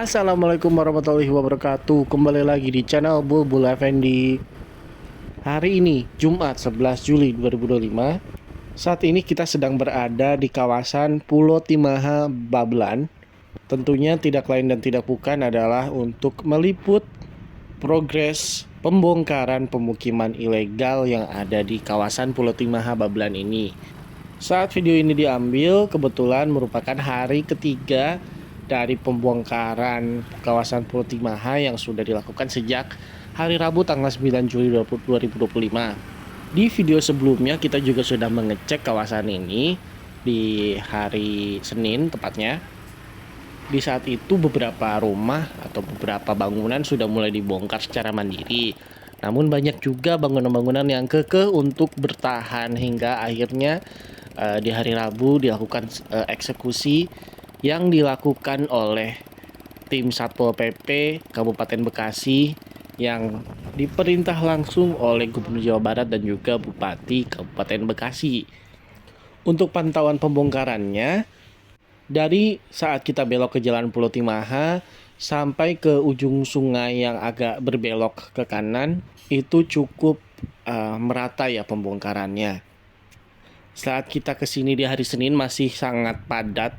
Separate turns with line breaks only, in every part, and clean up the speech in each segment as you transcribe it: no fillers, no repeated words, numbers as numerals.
Assalamualaikum warahmatullahi wabarakatuh. Kembali lagi di channel Bulbul Effendi. Hari ini Jumat 11 Juli 2025. Saat ini kita sedang berada di kawasan Pulau Timaha, Babelan. Tentunya tidak lain dan tidak bukan adalah untuk meliput progres pembongkaran pemukiman ilegal yang ada di kawasan Pulau Timaha, Babelan ini. Saat video ini diambil, kebetulan merupakan hari ketiga dari pembongkaran kawasan Pulau Timaha yang sudah dilakukan sejak hari Rabu tanggal 9 Juli 2025. Di video sebelumnya kita juga sudah mengecek kawasan ini di hari Senin tepatnya. Di saat itu beberapa rumah atau beberapa bangunan sudah mulai dibongkar secara mandiri. Namun banyak juga bangunan-bangunan yang kekeh untuk bertahan hingga akhirnya di hari Rabu dilakukan eksekusi yang dilakukan oleh tim Satpol PP Kabupaten Bekasi yang diperintah langsung oleh Gubernur Jawa Barat dan juga Bupati Kabupaten Bekasi. Untuk pantauan pembongkarannya, dari saat kita belok ke Jalan Pulau Timaha sampai ke ujung sungai yang agak berbelok ke kanan, itu cukup merata ya pembongkarannya. Saat kita kesini di hari Senin masih sangat padat,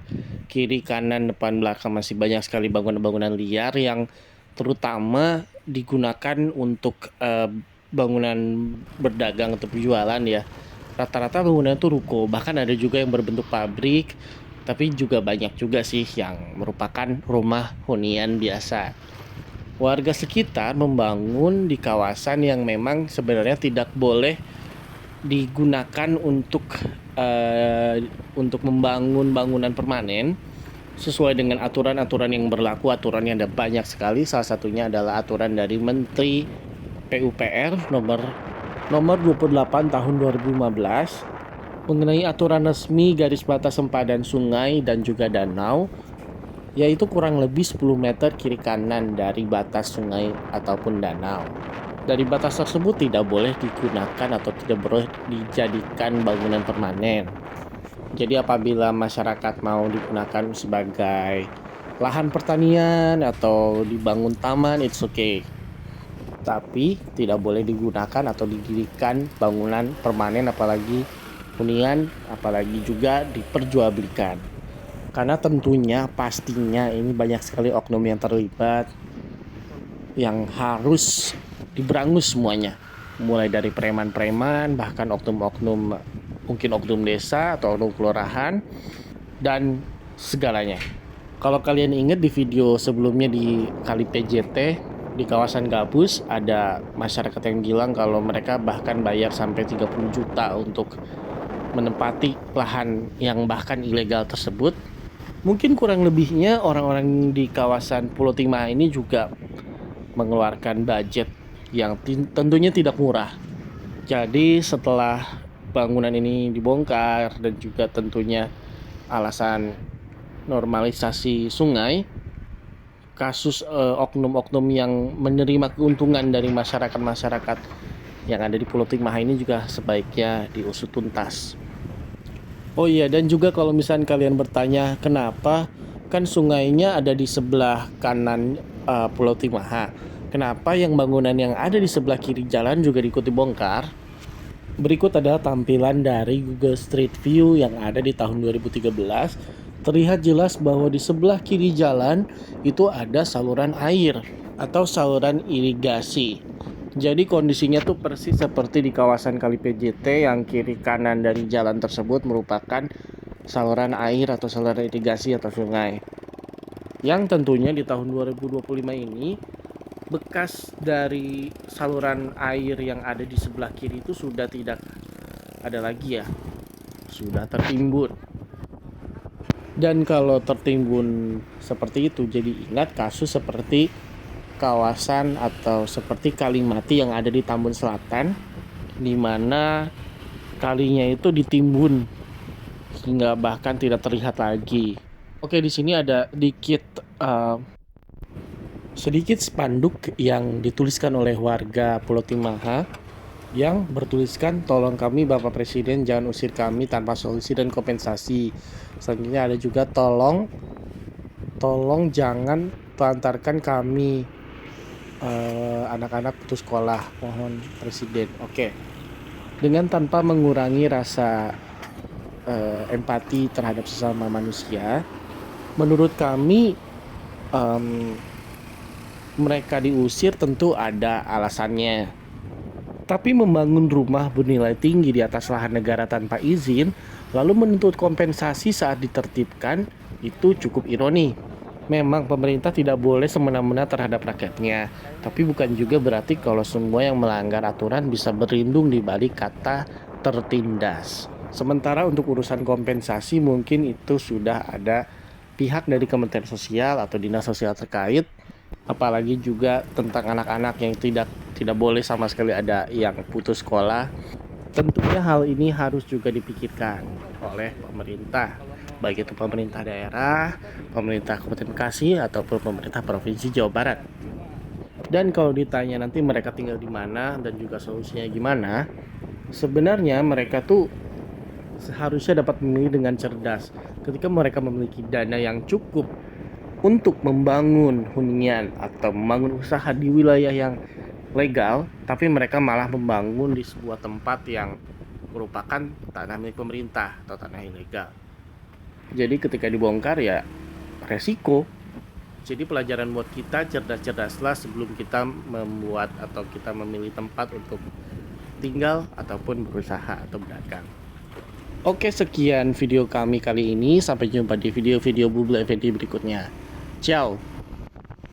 kiri kanan depan belakang masih banyak sekali bangunan-bangunan liar yang terutama digunakan untuk bangunan berdagang atau berjualan ya. Rata-rata bangunan itu ruko, bahkan ada juga yang berbentuk pabrik, tapi juga banyak juga sih yang merupakan rumah hunian biasa. Warga sekitar membangun di kawasan yang memang sebenarnya tidak boleh digunakan untuk membangun bangunan permanen sesuai dengan aturan-aturan yang berlaku. Aturannya ada banyak sekali. Salah satunya adalah aturan dari Menteri PUPR nomor 28 tahun 2015 mengenai aturan resmi garis batas sempadan sungai dan juga danau, yaitu kurang lebih 10 meter kiri kanan dari batas sungai ataupun danau. Dari batas tersebut tidak boleh digunakan atau tidak boleh dijadikan bangunan permanen. Jadi apabila masyarakat mau digunakan sebagai lahan pertanian atau dibangun taman, it's okay. Tapi tidak boleh digunakan atau didirikan bangunan permanen, apalagi hunian, apalagi juga diperjualbelikan. Karena tentunya pastinya ini banyak sekali oknum yang terlibat yang harus diberangus semuanya, mulai dari preman-preman, bahkan oknum-oknum, mungkin oknum desa atau oknum kelurahan dan segalanya. Kalau kalian ingat di video sebelumnya di Kali PJT di kawasan Gabus, ada masyarakat yang bilang kalau mereka bahkan bayar sampai 30 juta untuk menempati lahan yang bahkan ilegal tersebut. Mungkin kurang lebihnya orang-orang di kawasan Pulau Timaha ini juga mengeluarkan budget yang tentunya tidak murah. Jadi setelah bangunan ini dibongkar dan juga tentunya alasan normalisasi sungai, kasus oknum-oknum yang menerima keuntungan dari masyarakat yang ada di Pulau Timaha ini juga sebaiknya diusut tuntas. Oh iya, dan juga kalau misalnya kalian bertanya kenapa kan sungainya ada di sebelah kanan Pulau Timaha, kenapa yang bangunan yang ada di sebelah kiri jalan juga diikuti bongkar? Berikut adalah tampilan dari Google Street View yang ada di tahun 2013. Terlihat jelas bahwa di sebelah kiri jalan itu ada saluran air atau saluran irigasi. Jadi kondisinya tuh persis seperti di kawasan Kali PJT yang kiri kanan dari jalan tersebut merupakan saluran air atau saluran irigasi atau sungai. Yang tentunya di tahun 2025 ini bekas dari saluran air yang ada di sebelah kiri itu sudah tidak ada lagi ya, sudah tertimbun. Dan kalau tertimbun seperti itu, jadi ingat kasus seperti kawasan atau seperti Kalimati yang ada di Tambun Selatan, di mana kalinya itu ditimbun hingga bahkan tidak terlihat lagi. Oke, di sini ada sedikit spanduk yang dituliskan oleh warga Pulau Timaha yang bertuliskan tolong kami Bapak Presiden jangan usir kami tanpa solusi dan kompensasi. Selanjutnya ada juga tolong jangan telantarkan kami anak-anak putus sekolah, mohon presiden. Oke. Dengan tanpa mengurangi rasa empati terhadap sesama manusia, menurut kami mereka diusir tentu ada alasannya. Tapi membangun rumah bernilai tinggi di atas lahan negara tanpa izin, lalu menuntut kompensasi saat ditertibkan, itu cukup ironi. Memang pemerintah tidak boleh semena-mena terhadap rakyatnya, tapi bukan juga berarti kalau semua yang melanggar aturan bisa berlindung di balik kata tertindas. Sementara untuk urusan kompensasi mungkin itu sudah ada pihak dari Kementerian Sosial atau dinas sosial terkait, apalagi juga tentang anak-anak yang tidak boleh sama sekali ada yang putus sekolah. Tentunya hal ini harus juga dipikirkan oleh pemerintah, baik itu pemerintah daerah, pemerintah Kabupaten Bekasi, ataupun pemerintah Provinsi Jawa Barat. Dan kalau ditanya nanti mereka tinggal di mana dan juga solusinya gimana, sebenarnya mereka tuh seharusnya dapat memilih dengan cerdas. Ketika mereka memiliki dana yang cukup untuk membangun hunian atau membangun usaha di wilayah yang legal, tapi mereka malah membangun di sebuah tempat yang merupakan tanah milik pemerintah atau tanah ilegal. Jadi ketika dibongkar ya resiko. Jadi pelajaran buat kita, cerdas-cerdaslah sebelum kita membuat atau kita memilih tempat untuk tinggal ataupun berusaha atau berdagang. Oke, sekian video kami kali ini. Sampai jumpa di video-video Bubble Effendi berikutnya. Ciao.